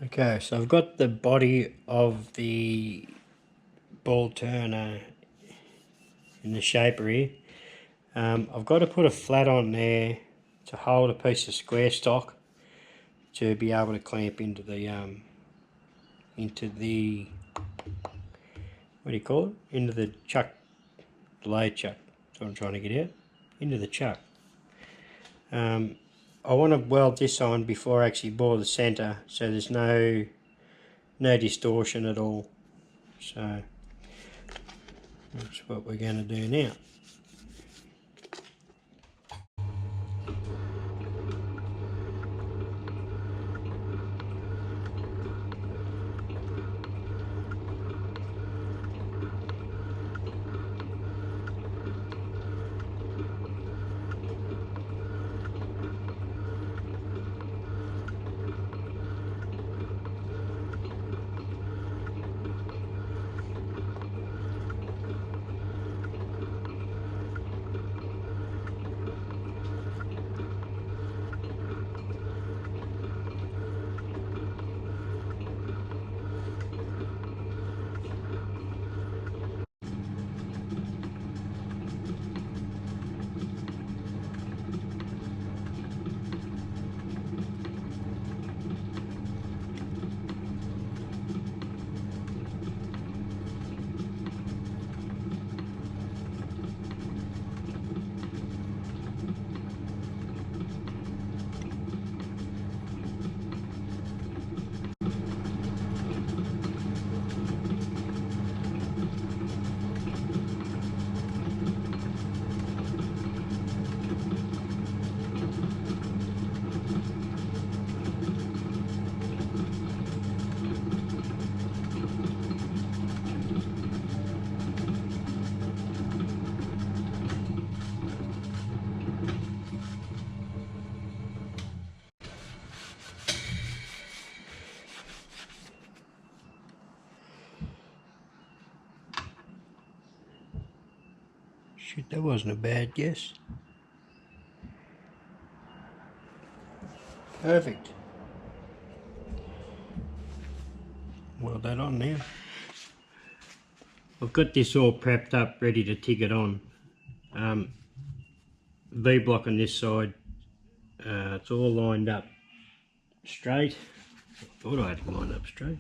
Okay, so I've got the body of the ball turner in the shaper here. I've got to put a flat on there to hold a piece of square stock to be able to clamp into the what do you call it? Into the chuck, the lathe chuck. That's what I'm trying to get out. Into the chuck. I want to weld this on before I actually bore the centre, so there's no distortion at all. So that's what we're going to do now. Shit, that wasn't a bad guess. Perfect. Weld that on now. I've got this all prepped up, ready to TIG it on. V-block on this side. It's all lined up straight. I thought I had it lined up straight.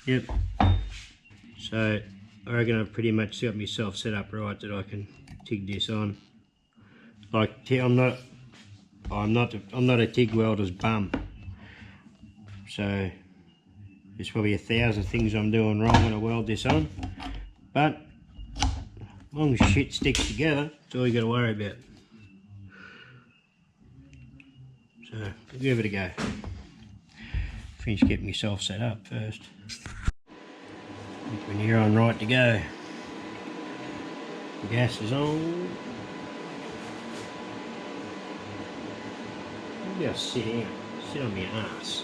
Yep. So I reckon I've pretty much got myself set up right that I can TIG this on. Like I'm not a TIG welder's bum. So there's probably 1,000 things I'm doing wrong when I weld this on. But as long as shit sticks together, that's all you got to worry about. So I'll give it a go. Finish getting myself set up first. When you're on right to go. The gas is on. Maybe I'll sit down, sit on my ass.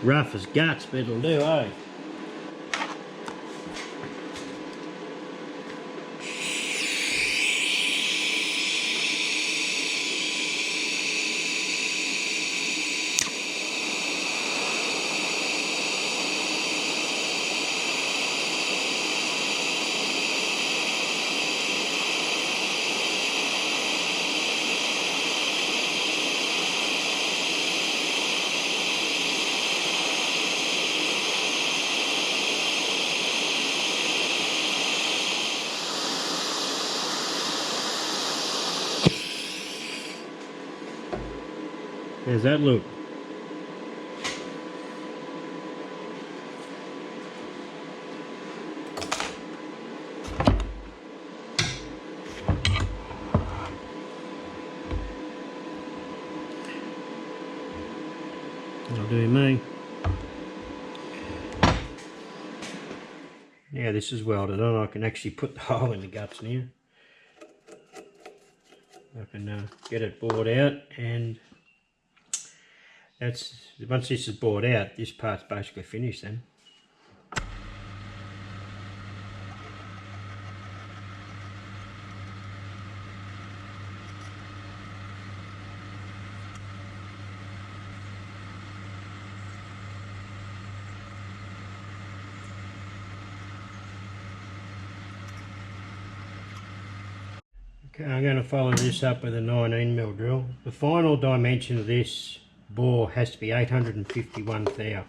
rough as guts, but it'll do, eh? How's that look? That'll do me. Now this is welded on, I can actually put the hole in the guts now. I can get it bored out, and that's, once this is bored out, this part's basically finished then. Okay, I'm going to follow this up with a 19mm drill. The final dimension of this bore has to be 851 thou,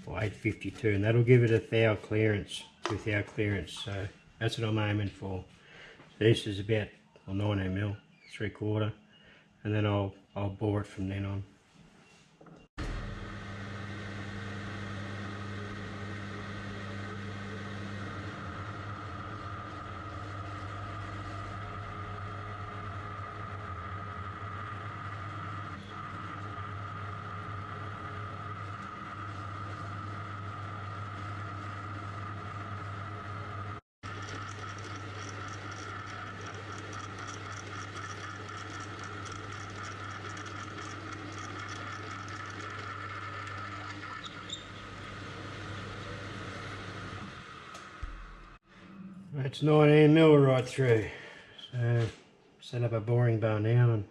or 852, and that'll give it a thou clearance, 2 thou clearance, so that's what I'm aiming for. So this is about 19mm, 3/4, and then I'll bore it from then on. That's 19mm right through. So set up a boring bar now and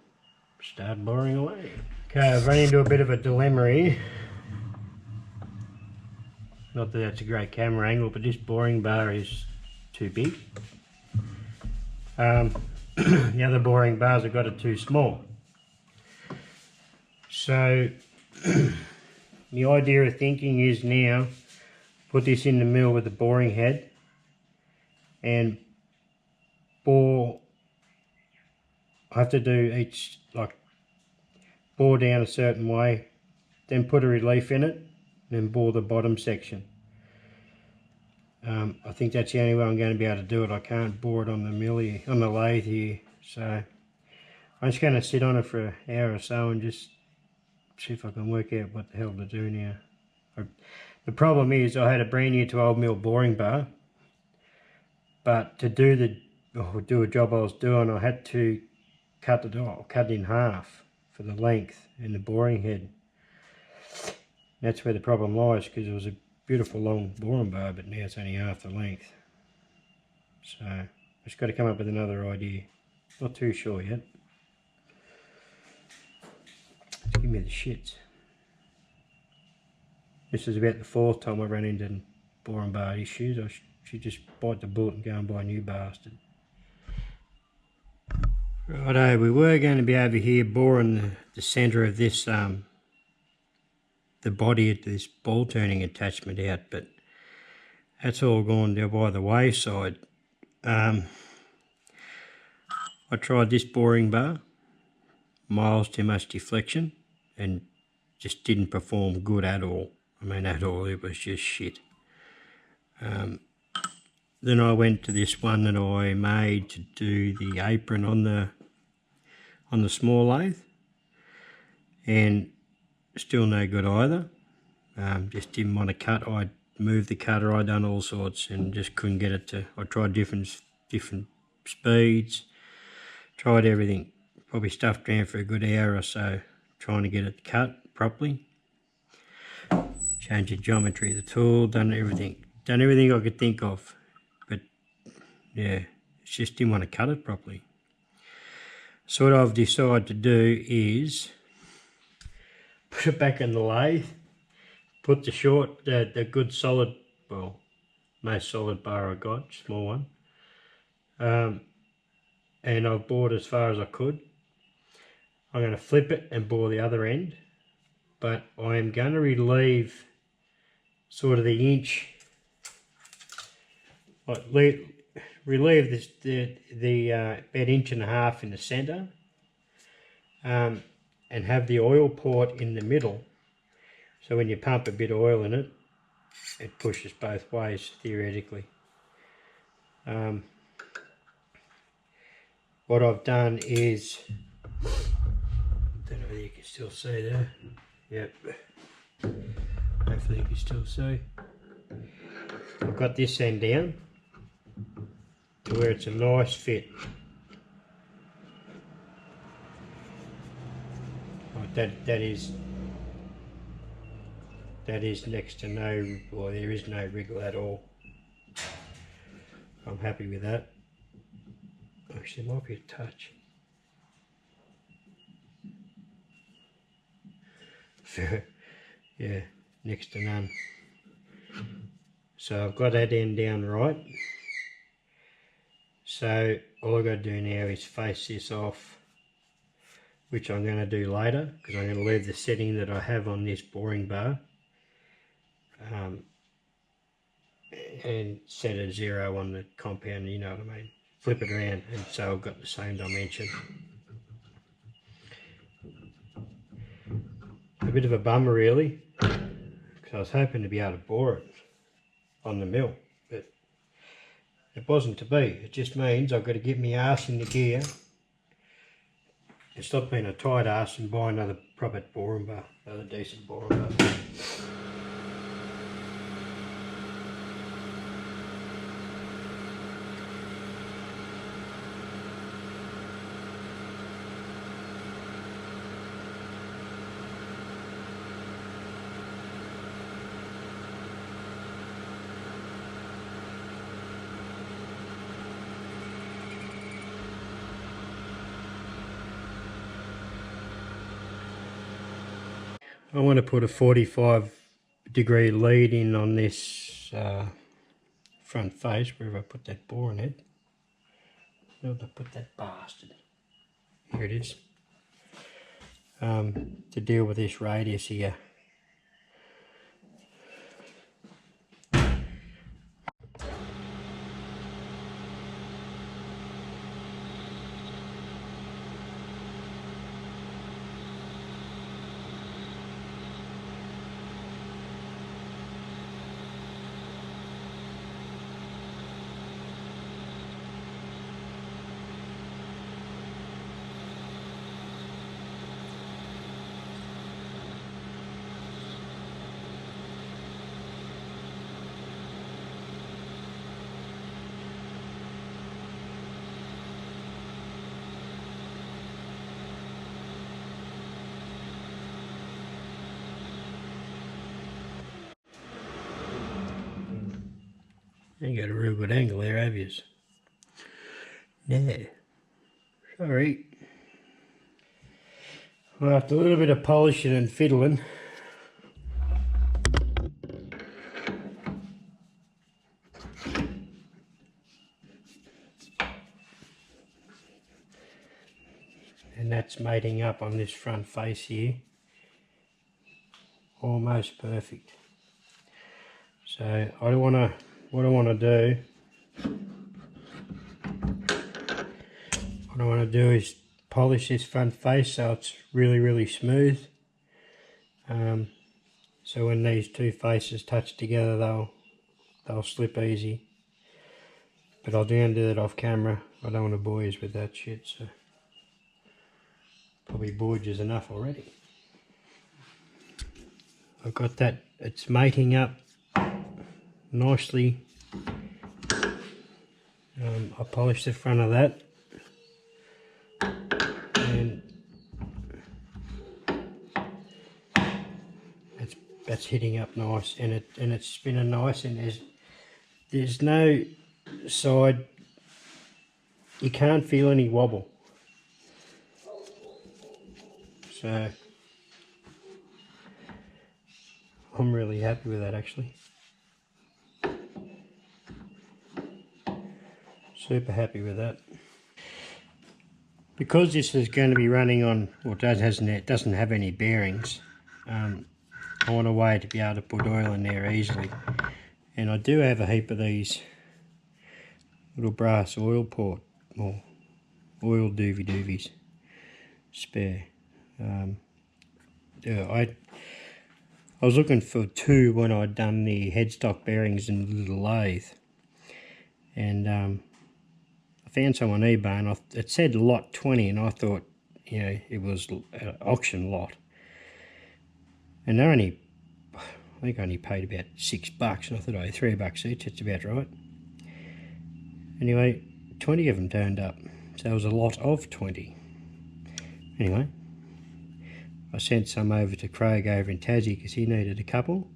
start boring away. Okay, I've run into a bit of a dilemma here. Not that that's a great camera angle, but this boring bar is too big. The other boring bars have got it too small. So the idea of thinking is now put this in the middle with the boring head and bore. I have to do each, like, bore down a certain way, then put a relief in it, then bore the bottom section. I think that's the only way I'm going to be able to do it. I can't bore it on the mill here, on the lathe here, so I'm just going to sit on it for an hour or so and just see if I can work out what the hell to do now. The problem is I had a brand new 12mm boring bar, but to do a job I was doing, I had to cut it in half for the length and the boring head. That's where the problem lies, because it was a beautiful long boring bar, but now it's only half the length. So I've just got to come up with another idea. Not too sure yet. Just give me the shits. This is about the 4th time I ran into boring bar issues. I should just bite the bullet and go and buy a new bastard. Righto, we were going to be over here boring the centre of this, the body of this ball turning attachment out, but that's all gone down by the wayside. I tried this boring bar, miles too much deflection, and just didn't perform good at all. I mean, at all, it was just shit. Then I went to this one that I made to do the apron on the small lathe, and still no good either. Just didn't want to cut. I moved the cutter, I done all sorts, and just couldn't get it to. I tried different speeds, tried everything. Probably stuffed around for a good hour or so trying to get it cut properly. Change the geometry of the tool, done everything I could think of, but yeah, it's just didn't want to cut it properly. So what I've decided to do is put it back in the lathe, put the good solid, well, most solid bar I got, small one, and I've bored as far as I could. I'm going to flip it and bore the other end, but I am going to relieve sort of the inch, like relieve this about inch and a half in the center, and have the oil port in the middle, so when you pump a bit of oil in it, it pushes both ways theoretically. What I've done is, I don't know whether you can still see there. Yep. Hopefully you can still see. I've got this end down to where it's a nice fit. Like that is next to no, well, there is no wriggle at all. I'm happy with that. Actually, there might be a touch. Yeah, next to none. So I've got that end down right. So all I've got to do now is face this off, which I'm going to do later, because I'm going to leave the setting that I have on this boring bar, and set a 0 on the compound, you know what I mean. Flip it around, and so I've got the same dimension. A bit of a bummer really, because I was hoping to be able to bore it on the mill, but it wasn't to be. It just means I've got to get my arse in the gear and stop being a tight arse and buy another proper boring bar, another decent boring bar. I want to put a 45-degree lead in on this front face, wherever I put that boring head. Where did I put that bastard? Here it is. To deal with this radius here. You got a real good angle there, have you? Yeah. Sorry. Well, after a little bit of polishing and fiddling, and that's mating up on this front face here. Almost perfect. So what I want to do is polish this front face so it's really smooth. So when these two faces touch together, they'll slip easy. But I'll do that off camera. I don't want to bore you with that shit, so probably bored you enough already. I've got that, it's mating up nicely. I polished the front of that, and that's that's hitting up nice, and it's spinning nice, and there's no side, you can't feel any wobble. So I'm really happy with that, actually. Super happy with that. Because this is going to be running on, well, it doesn't have any bearings, I want a way to be able to put oil in there easily. And I do have a heap of these little brass oil port, or oil doovies spare. Yeah, I was looking for 2 when I'd done the headstock bearings in the little lathe, and I found some on eBay, and it said lot 20, and I thought, you know, it was an auction lot, and they're only, I think I only paid about $6, and I thought, oh, $3 each, that's about right. Anyway, 20 of them turned up, so it was a lot of 20. Anyway, I sent some over to Craig over in Tassie because he needed a couple,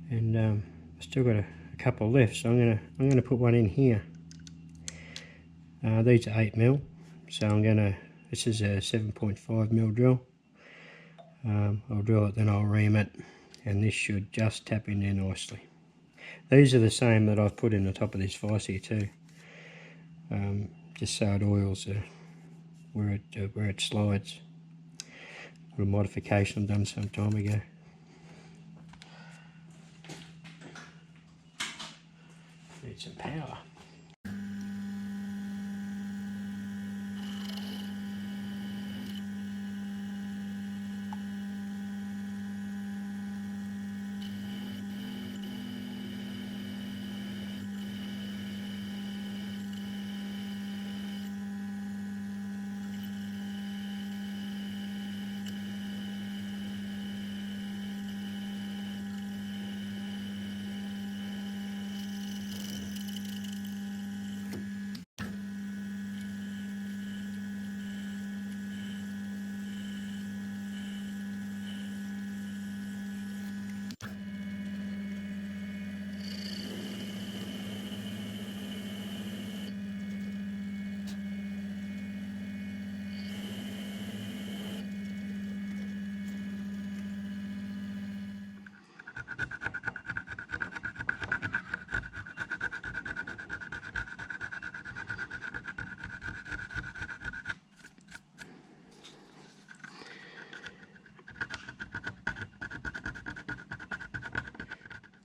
and I still got a couple left, so I'm gonna put one in here. These are 8mm, so this is a 7.5mm drill. I'll drill it, then I'll ream it, and this should just tap in there nicely. These are the same that I've put in the top of this vise here too, just so it oils where it slides. A modification I've done some time ago. Need some power.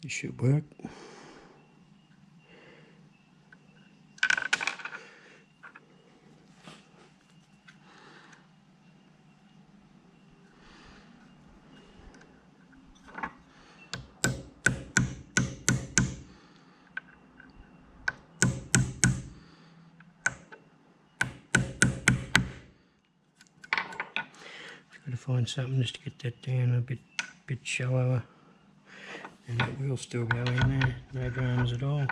This should work. Got to find something just to get that down a bit shallower, and it will still go in there, no dramas at all.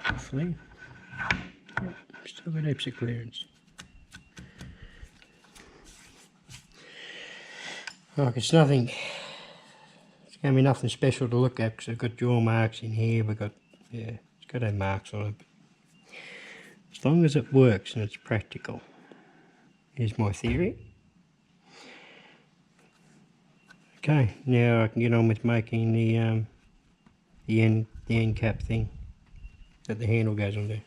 Hopefully, yep, still got heaps of clearance. Like, it's going to be nothing special to look at because I've got jaw marks in here. Yeah, it's got no marks on it. But as long as it works and it's practical. Here's my theory. Okay, now I can get on with making the end cap thing that the handle goes on there.